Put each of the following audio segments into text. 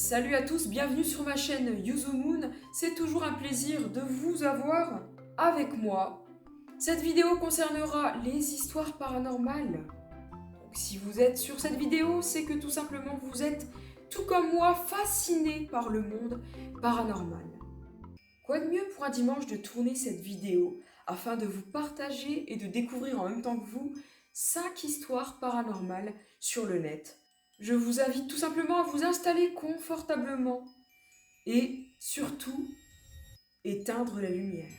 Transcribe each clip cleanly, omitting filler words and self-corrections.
Salut à tous, bienvenue sur ma chaîne Yuzumoon. C'est toujours un plaisir de vous avoir avec moi. Cette vidéo concernera les histoires paranormales. Donc, si vous êtes sur cette vidéo, c'est que tout simplement vous êtes, tout comme moi, fasciné par le monde paranormal. Quoi de mieux pour un dimanche de tourner cette vidéo afin de vous partager et de découvrir en même temps que vous 5 histoires paranormales sur le net. Je vous invite tout simplement à vous installer confortablement et surtout éteindre la lumière.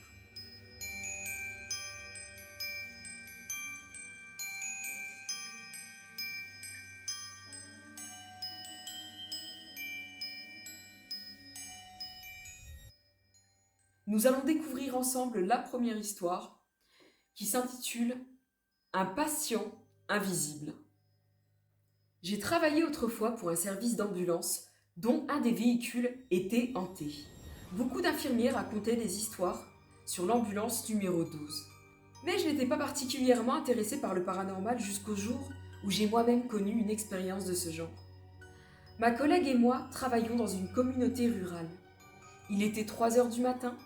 Nous allons découvrir ensemble la première histoire qui s'intitule « Un patient invisible ». J'ai travaillé autrefois pour un service d'ambulance dont un des véhicules était hanté. Beaucoup d'infirmiers racontaient des histoires sur l'ambulance numéro 12. Mais je n'étais pas particulièrement intéressée par le paranormal jusqu'au jour où j'ai moi-même connu une expérience de ce genre. Ma collègue et moi travaillions dans une communauté rurale. Il était 3 heures du matin,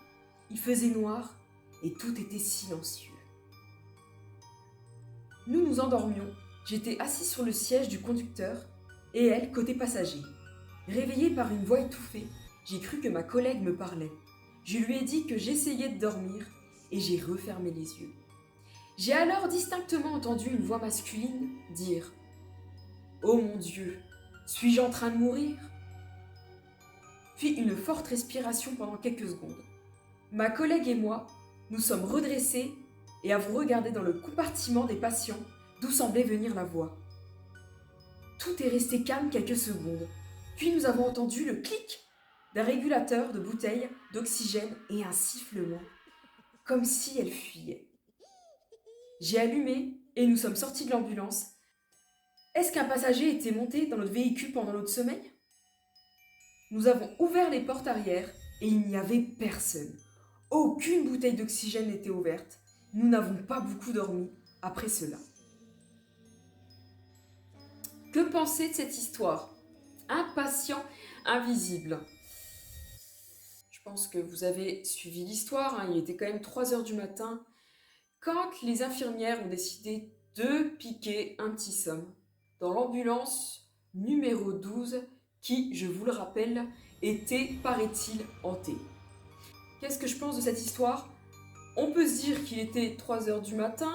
il faisait noir et tout était silencieux. Nous nous endormions. J'étais assis sur le siège du conducteur et elle côté passager. Réveillée par une voix étouffée, j'ai cru que ma collègue me parlait. Je lui ai dit que j'essayais de dormir et j'ai refermé les yeux. J'ai alors distinctement entendu une voix masculine dire « Oh mon Dieu, suis-je en train de mourir ?» Puis une forte respiration pendant quelques secondes. Ma collègue et moi, nous sommes redressés et avons regardé dans le compartiment des patients d'où semblait venir la voix. Tout est resté calme quelques secondes, puis nous avons entendu le clic d'un régulateur de bouteille d'oxygène et un sifflement, comme si elle fuyait. J'ai allumé et nous sommes sortis de l'ambulance. Est-ce qu'un passager était monté dans notre véhicule pendant notre sommeil ? Nous avons ouvert les portes arrière et il n'y avait personne. Aucune bouteille d'oxygène n'était ouverte. Nous n'avons pas beaucoup dormi après cela. Que penser de cette histoire ? Un patient invisible. Je pense que vous avez suivi l'histoire, hein. Il était quand même 3 heures du matin quand les infirmières ont décidé de piquer un petit somme dans l'ambulance numéro 12 qui, je vous le rappelle, était, paraît-il, hantée. Qu'est-ce que je pense de cette histoire ? On peut se dire qu'il était 3 heures du matin,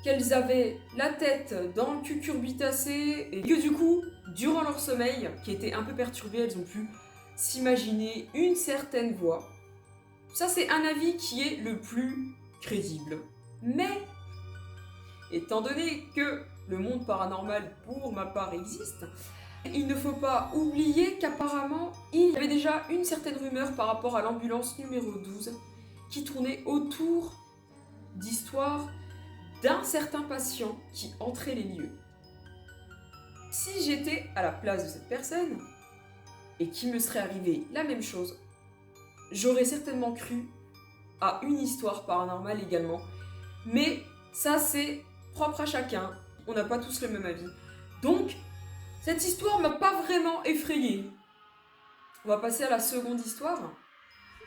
qu'elles avaient la tête dans le cucurbitacé et que du coup, durant leur sommeil, qui était un peu perturbé, elles ont pu s'imaginer une certaine voix. Ça, c'est un avis qui est le plus crédible. Mais, étant donné que le monde paranormal, pour ma part, existe, il ne faut pas oublier qu'apparemment, il y avait déjà une certaine rumeur par rapport à l'ambulance numéro 12 qui tournait autour d'histoires d'un certain patient qui entrait les lieux. Si j'étais à la place de cette personne et qu'il me serait arrivé la même chose, j'aurais certainement cru à une histoire paranormale également. Mais ça, c'est propre à chacun. On n'a pas tous le même avis. Donc, cette histoire m'a pas vraiment effrayée. On va passer à la seconde histoire.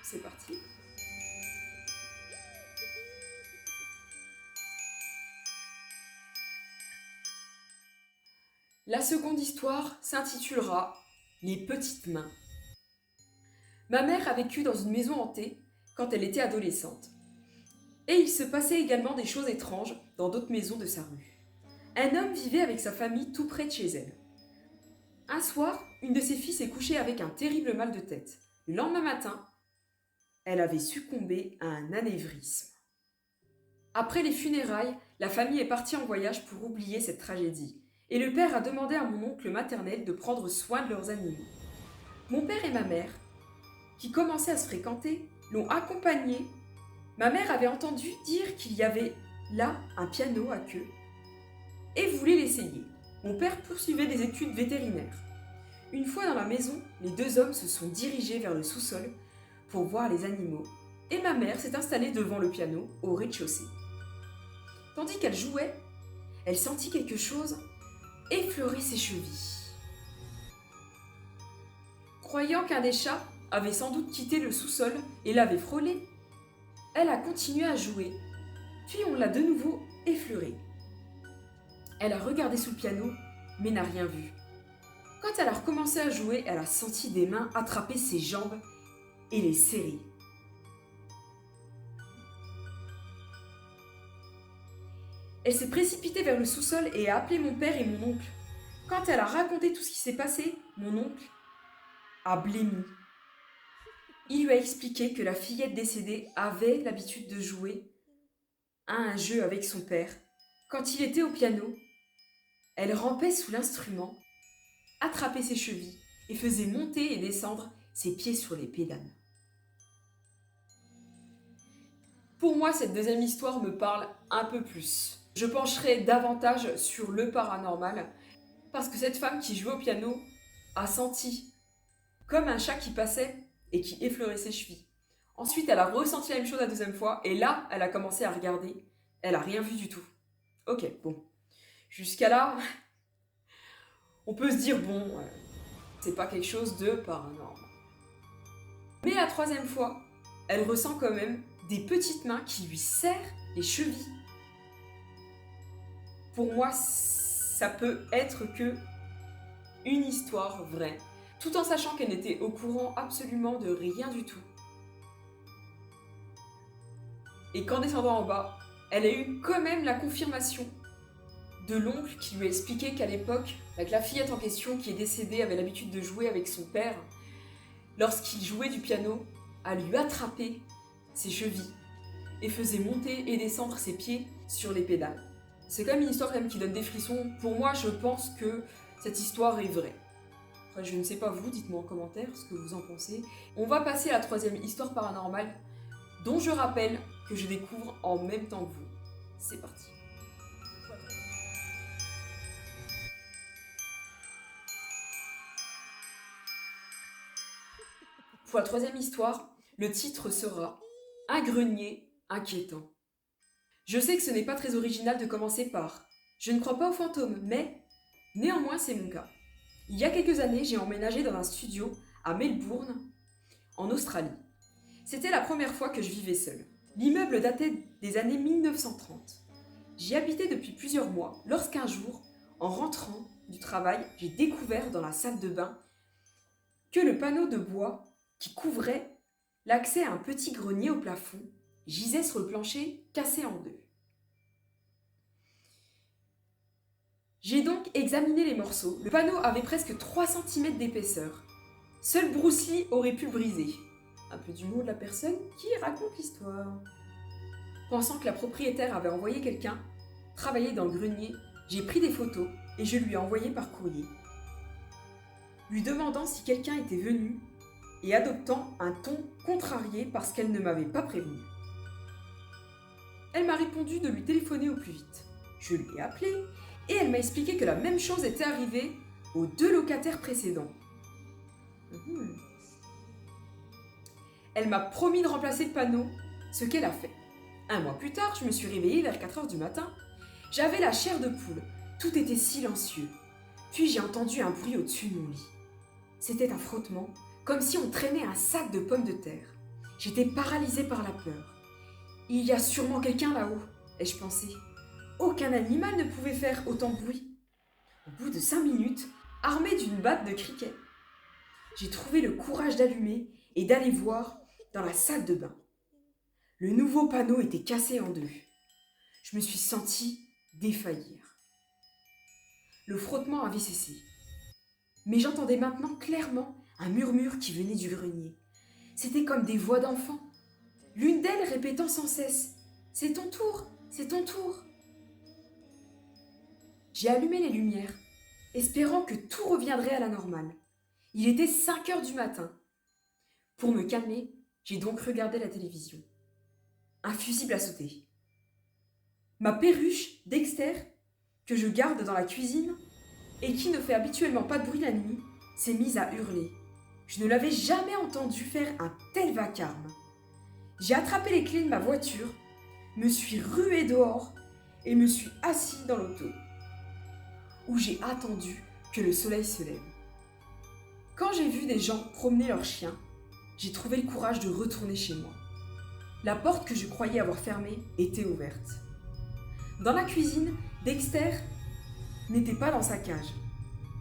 C'est parti. La seconde histoire s'intitulera « Les petites mains ». Ma mère a vécu dans une maison hantée quand elle était adolescente. Et il se passait également des choses étranges dans d'autres maisons de sa rue. Un homme vivait avec sa famille tout près de chez elle. Un soir, une de ses filles s'est couchée avec un terrible mal de tête. Le lendemain matin, elle avait succombé à un anévrisme. Après les funérailles, la famille est partie en voyage pour oublier cette tragédie. Et le père a demandé à mon oncle maternel de prendre soin de leurs animaux. Mon père et ma mère, qui commençaient à se fréquenter, l'ont accompagné. Ma mère avait entendu dire qu'il y avait là un piano à queue et voulait l'essayer. Mon père poursuivait des études vétérinaires. Une fois dans la maison, les deux hommes se sont dirigés vers le sous-sol pour voir les animaux et ma mère s'est installée devant le piano au rez-de-chaussée. Tandis qu'elle jouait, elle sentit quelque chose effleurer ses chevilles. Croyant qu'un des chats avait sans doute quitté le sous-sol et l'avait frôlé, elle a continué à jouer, puis on l'a de nouveau effleurée. Elle a regardé sous le piano, mais n'a rien vu. Quand elle a recommencé à jouer, elle a senti des mains attraper ses jambes et les serrer. Elle s'est précipitée vers le sous-sol et a appelé mon père et mon oncle. Quand elle a raconté tout ce qui s'est passé, mon oncle a blêmi. Il lui a expliqué que la fillette décédée avait l'habitude de jouer à un jeu avec son père. Quand il était au piano, elle rampait sous l'instrument, attrapait ses chevilles et faisait monter et descendre ses pieds sur les pédales. Pour moi, cette deuxième histoire me parle un peu plus. Je pencherai davantage sur le paranormal parce que cette femme qui jouait au piano a senti comme un chat qui passait et qui effleurait ses chevilles. Ensuite, elle a ressenti la même chose la deuxième fois et là, elle a commencé à regarder. Elle a rien vu du tout. Ok, bon. Jusqu'à là, on peut se dire, bon, c'est pas quelque chose de paranormal. Mais la troisième fois, elle ressent quand même des petites mains qui lui serrent les chevilles. Pour moi, ça peut être que une histoire vraie, tout en sachant qu'elle n'était au courant absolument de rien du tout. Et qu'en descendant en bas, elle a eu quand même la confirmation de l'oncle qui lui a expliqué qu'à l'époque, la fillette en question qui est décédée avait l'habitude de jouer avec son père. Lorsqu'il jouait du piano, a lui attrapé ses chevilles et faisait monter et descendre ses pieds sur les pédales. C'est quand même une histoire quand même qui donne des frissons. Pour moi, je pense que cette histoire est vraie. Après, je ne sais pas vous, dites-moi en commentaire ce que vous en pensez. On va passer à la troisième histoire paranormale, dont je rappelle que je découvre en même temps que vous. C'est parti. Pour la troisième histoire, le titre sera « Un grenier inquiétant ». Je sais que ce n'est pas très original de commencer par « Je ne crois pas aux fantômes, mais… » Néanmoins, c'est mon cas. Il y a quelques années, j'ai emménagé dans un studio à Melbourne, en Australie. C'était la première fois que je vivais seule. L'immeuble datait des années 1930. J'y habitais depuis plusieurs mois lorsqu'un jour, en rentrant du travail, j'ai découvert dans la salle de bain que le panneau de bois qui couvrait l'accès à un petit grenier au plafond gisait sur le plancher cassé en deux. J'ai donc examiné les morceaux. Le panneau avait presque 3 cm d'épaisseur. Seul Bruce Lee aurait pu le briser. Un peu d'humour de la personne qui raconte l'histoire. Pensant que la propriétaire avait envoyé quelqu'un travailler dans le grenier, j'ai pris des photos et je lui ai envoyé par courrier, lui demandant si quelqu'un était venu et adoptant un ton contrarié parce qu'elle ne m'avait pas prévenu. Elle m'a répondu de lui téléphoner au plus vite. Je lui ai appelé et elle m'a expliqué que la même chose était arrivée aux 2 locataires précédents. Elle m'a promis de remplacer le panneau, ce qu'elle a fait. Un mois plus tard, je me suis réveillée vers 4h du matin. J'avais la chair de poule, tout était silencieux. Puis j'ai entendu un bruit au-dessus de mon lit. C'était un frottement, comme si on traînait un sac de pommes de terre. J'étais paralysée par la peur. Il y a sûrement quelqu'un là-haut, ai-je pensé. Aucun animal ne pouvait faire autant de bruit. Au bout de 5 minutes, armée d'une batte de cricket, j'ai trouvé le courage d'allumer et d'aller voir dans la salle de bain. Le nouveau panneau était cassé en 2. Je me suis sentie défaillir. Le frottement avait cessé. Mais j'entendais maintenant clairement un murmure qui venait du grenier. C'était comme des voix d'enfants. L'une d'elles répétant sans cesse « C'est ton tour, c'est ton tour !» J'ai allumé les lumières, espérant que tout reviendrait à la normale. Il était 5h du matin. Pour me calmer, j'ai donc regardé la télévision. Un fusible a sauté. Ma perruche, Dexter, que je garde dans la cuisine et qui ne fait habituellement pas de bruit la nuit, s'est mise à hurler. Je ne l'avais jamais entendu faire un tel vacarme. J'ai attrapé les clés de ma voiture, me suis ruée dehors et me suis assis dans l'auto, où j'ai attendu que le soleil se lève. Quand j'ai vu des gens promener leurs chiens, j'ai trouvé le courage de retourner chez moi. La porte que je croyais avoir fermée était ouverte. Dans la cuisine, Dexter n'était pas dans sa cage.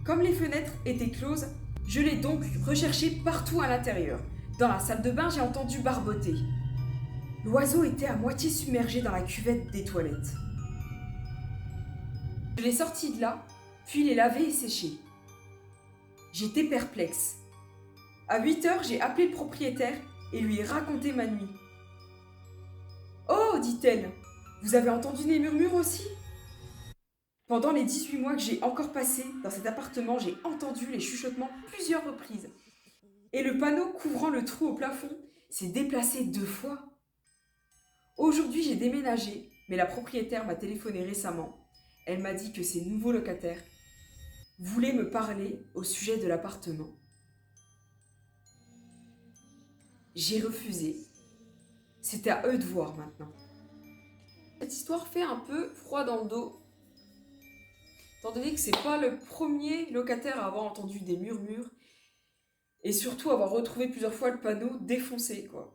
Comme les fenêtres étaient closes, je l'ai donc recherché partout à l'intérieur. Dans la salle de bain, j'ai entendu barboter. L'oiseau était à moitié submergé dans la cuvette des toilettes. Je l'ai sorti de là, puis l'ai lavé et séché. J'étais perplexe. À 8 h, j'ai appelé le propriétaire et lui ai raconté ma nuit. « Oh, dit-elle, vous avez entendu des murmures aussi ?» Pendant les 18 mois que j'ai encore passés dans cet appartement, j'ai entendu les chuchotements plusieurs reprises. Et le panneau couvrant le trou au plafond s'est déplacé 2 fois. Aujourd'hui, j'ai déménagé, mais la propriétaire m'a téléphoné récemment. Elle m'a dit que ses nouveaux locataires voulaient me parler au sujet de l'appartement. J'ai refusé. C'était à eux de voir maintenant. Cette histoire fait un peu froid dans le dos, étant donné que c'est pas le premier locataire à avoir entendu des murmures et surtout avoir retrouvé plusieurs fois le panneau défoncé, quoi.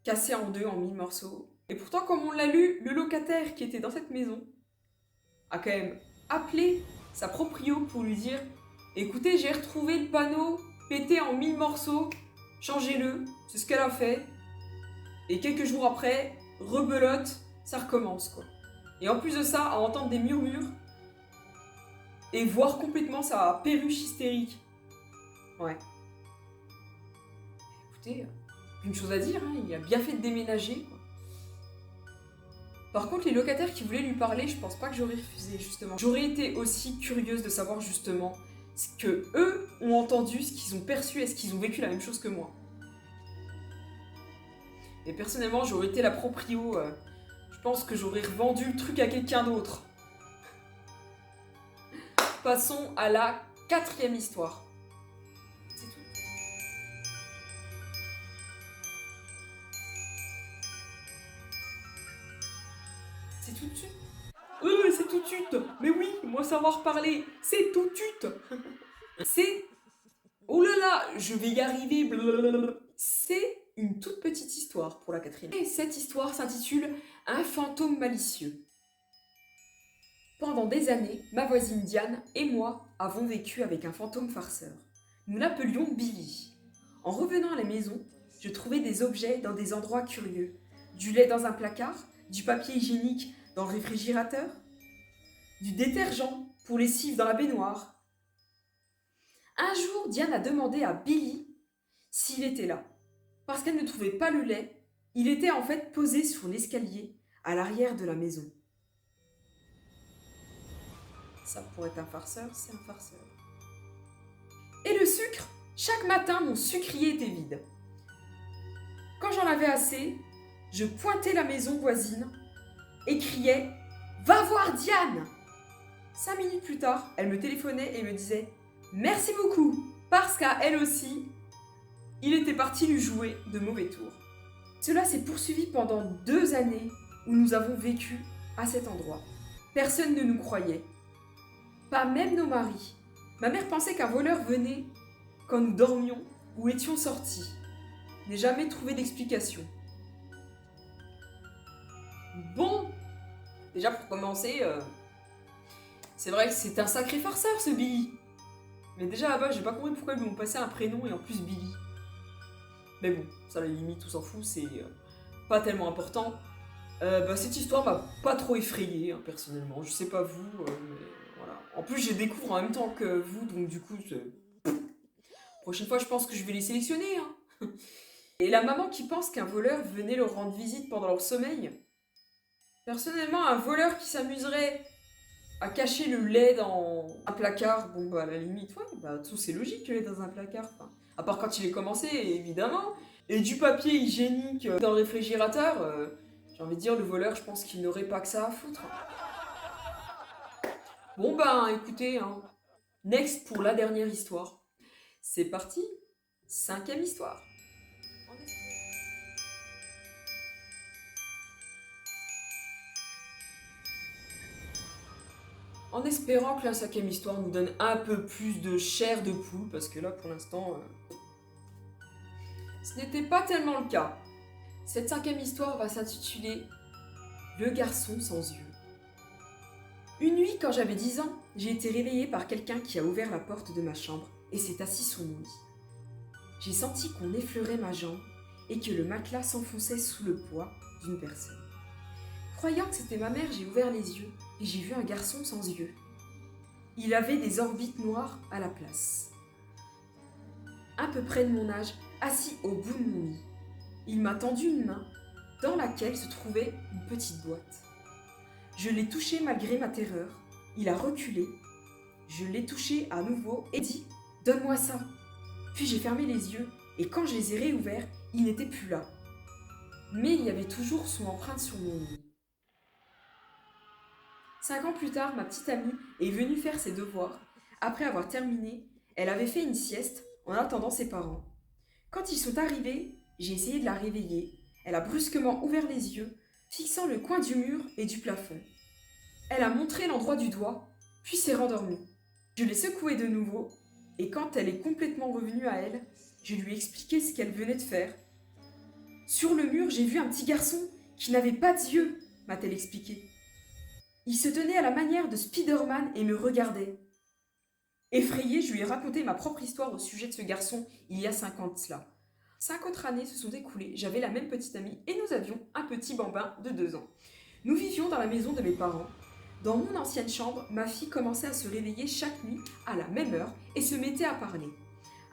Cassé en 2, en 1000 morceaux. Et pourtant, comme on l'a lu, le locataire qui était dans cette maison a quand même appelé sa proprio pour lui dire « Écoutez, j'ai retrouvé le panneau pété en 1000 morceaux, changez-le. » C'est ce qu'elle a fait. Et quelques jours après, rebelote, ça recommence, quoi. Et en plus de ça, à entendre des murmures et voir complètement sa perruche hystérique. Ouais. Écoutez, une chose à dire, hein, il a bien fait de déménager, quoi. Par contre, les locataires qui voulaient lui parler, je pense pas que j'aurais refusé, justement. J'aurais été aussi curieuse de savoir, justement, ce que eux ont entendu, ce qu'ils ont perçu, est-ce qu'ils ont vécu la même chose que moi. Et personnellement, j'aurais été la proprio, je pense que j'aurais revendu le truc à quelqu'un d'autre. Passons à la 4e histoire. C'est tout. C'est tout de suite. C'est tout de suite. Mais oui, moi savoir parler, c'est tout de suite. C'est... Oh là là, je vais y arriver. Blablabla. C'est une toute petite histoire pour la 4e. Et cette histoire s'intitule « Un fantôme malicieux ». Pendant des années, ma voisine Diane et moi avons vécu avec un fantôme farceur. Nous l'appelions Billy. En revenant à la maison, je trouvais des objets dans des endroits curieux. Du lait dans un placard, du papier hygiénique dans le réfrigérateur, du détergent pour lessive dans la baignoire. Un jour, Diane a demandé à Billy s'il était là. Parce qu'elle ne trouvait pas le lait, il était en fait posé sur l'escalier à l'arrière de la maison. Ça pourrait être un farceur, c'est un farceur. Et le sucre? Chaque matin, mon sucrier était vide. Quand j'en avais assez, je pointais la maison voisine et criais « Va voir Diane !» 5 minutes plus tard, elle me téléphonait et me disait « Merci beaucoup !» parce qu'à elle aussi, il était parti lui jouer de mauvais tours. Cela s'est poursuivi pendant 2 années où nous avons vécu à cet endroit. Personne ne nous croyait. Pas même nos maris. Ma mère pensait qu'un voleur venait quand nous dormions ou étions sortis. N'ai jamais trouvé d'explication. Bon, déjà pour commencer, c'est vrai que c'est un sacré farceur ce Billy. Mais déjà là-bas, j'ai pas compris pourquoi ils lui ont passé un prénom et en plus Billy. Mais bon, ça la limite, tout s'en fout, c'est pas tellement important. Cette histoire m'a pas trop effrayé, hein, personnellement. Je sais pas vous, mais voilà. En plus, je les découvre en même temps que vous, donc du coup, prochaine fois, je pense que je vais les sélectionner. Hein. Et la maman qui pense qu'un voleur venait leur rendre visite pendant leur sommeil. Personnellement, un voleur qui s'amuserait à cacher le lait dans un placard, bon bah à la limite, ouais, bah tout c'est logique le lait dans un placard. Enfin, à part quand il est commencé, évidemment. Et du papier hygiénique dans le réfrigérateur, j'ai envie de dire, le voleur, je pense qu'il n'aurait pas que ça à foutre. Bon ben, écoutez, hein, next pour la dernière histoire. C'est parti, 5e histoire. en espérant que la 5e histoire nous donne un peu plus de chair de poule, parce que là, pour l'instant, ce n'était pas tellement le cas. Cette 5e histoire va s'intituler « Le garçon sans yeux ». Une nuit, quand j'avais 10 ans, j'ai été réveillée par quelqu'un qui a ouvert la porte de ma chambre et s'est assis sur mon lit. J'ai senti qu'on effleurait ma jambe et que le matelas s'enfonçait sous le poids d'une personne. Croyant que c'était ma mère, j'ai ouvert les yeux et j'ai vu un garçon sans yeux. Il avait des orbites noires à la place. À peu près de mon âge, assis au bout de mon lit. Il m'a tendu une main dans laquelle se trouvait une petite boîte. Je l'ai touché malgré ma terreur. Il a reculé. Je l'ai touché à nouveau et dit « Donne-moi ça !» Puis j'ai fermé les yeux et quand je les ai réouverts, il n'était plus là. Mais il y avait toujours son empreinte sur mon lit. 5 ans plus tard, ma petite amie est venue faire ses devoirs. Après avoir terminé, elle avait fait une sieste en attendant ses parents. Quand ils sont arrivés, j'ai essayé de la réveiller. Elle a brusquement ouvert les yeux, fixant le coin du mur et du plafond. Elle a montré l'endroit du doigt, puis s'est rendormie. Je l'ai secouée de nouveau, et quand elle est complètement revenue à elle, je lui ai expliqué ce qu'elle venait de faire. Sur le mur, j'ai vu un petit garçon qui n'avait pas d'yeux, m'a-t-elle expliqué. Il se tenait à la manière de Spider-Man et me regardait. Effrayée, je lui ai raconté ma propre histoire au sujet de ce garçon il y a 5 ans de cela. 5 autres années se sont écoulées, j'avais la même petite amie et nous avions un petit bambin de 2 ans. Nous vivions dans la maison de mes parents. Dans mon ancienne chambre, ma fille commençait à se réveiller chaque nuit à la même heure et se mettait à parler.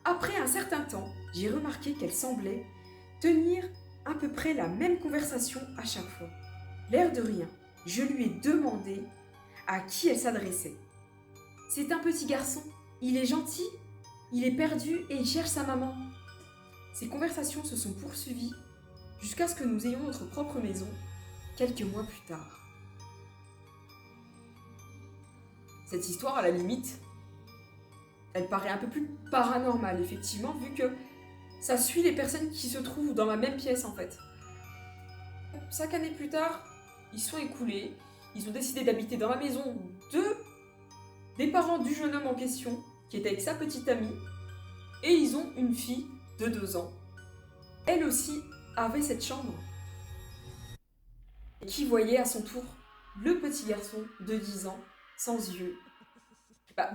Après un certain temps, j'ai remarqué qu'elle semblait tenir à peu près la même conversation à chaque fois. L'air de rien, je lui ai demandé à qui elle s'adressait. C'est un petit garçon, il est gentil, il est perdu et il cherche sa maman. Ces conversations se sont poursuivies jusqu'à ce que nous ayons notre propre maison quelques mois plus tard. Cette histoire, à la limite, elle paraît un peu plus paranormale, effectivement, vu que ça suit les personnes qui se trouvent dans la même pièce, en fait. 5 années plus tard, ils sont écoulés, ils ont décidé d'habiter dans la maison des parents du jeune homme en question, qui était avec sa petite amie, et ils ont une fille de 2 ans. Elle aussi avait cette chambre, qui voyait à son tour le petit garçon de 10 ans, sans yeux.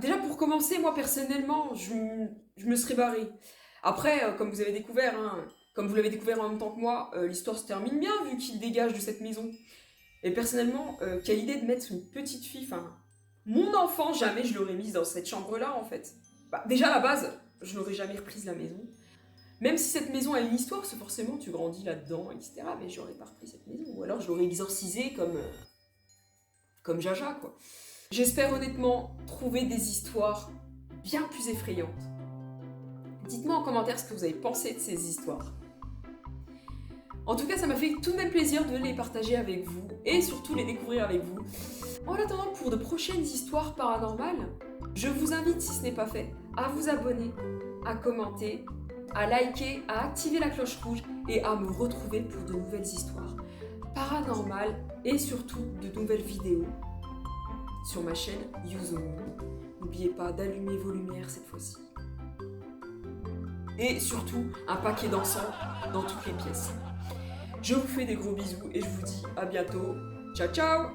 Déjà, pour commencer, moi, personnellement, je me serais barrée. Après, comme vous avez découvert, comme vous l'avez découvert en même temps que moi, l'histoire se termine bien, vu qu'il dégage de cette maison. Et personnellement, quelle idée de mettre une petite fille, mon enfant, jamais je l'aurais mise dans cette chambre-là, en fait. Déjà, à la base, je n'aurais jamais reprise la maison. Même si cette maison a une histoire, c'est forcément, tu grandis là-dedans, etc. Mais j'aurais pas repris cette maison. Ou alors, je l'aurais exorcisée comme Jaja, quoi. J'espère honnêtement trouver des histoires bien plus effrayantes. Dites-moi en commentaire ce que vous avez pensé de ces histoires. En tout cas, ça m'a fait tout de même plaisir de les partager avec vous et surtout les découvrir avec vous. En attendant, pour de prochaines histoires paranormales, je vous invite, si ce n'est pas fait, à vous abonner, à commenter, à liker, à activer la cloche rouge et à me retrouver pour de nouvelles histoires paranormales et surtout de nouvelles vidéos sur ma chaîne Yuzomu. N'oubliez pas d'allumer vos lumières cette fois-ci. Et surtout, un paquet d'encens dans toutes les pièces. Je vous fais des gros bisous et je vous dis à bientôt. Ciao ciao!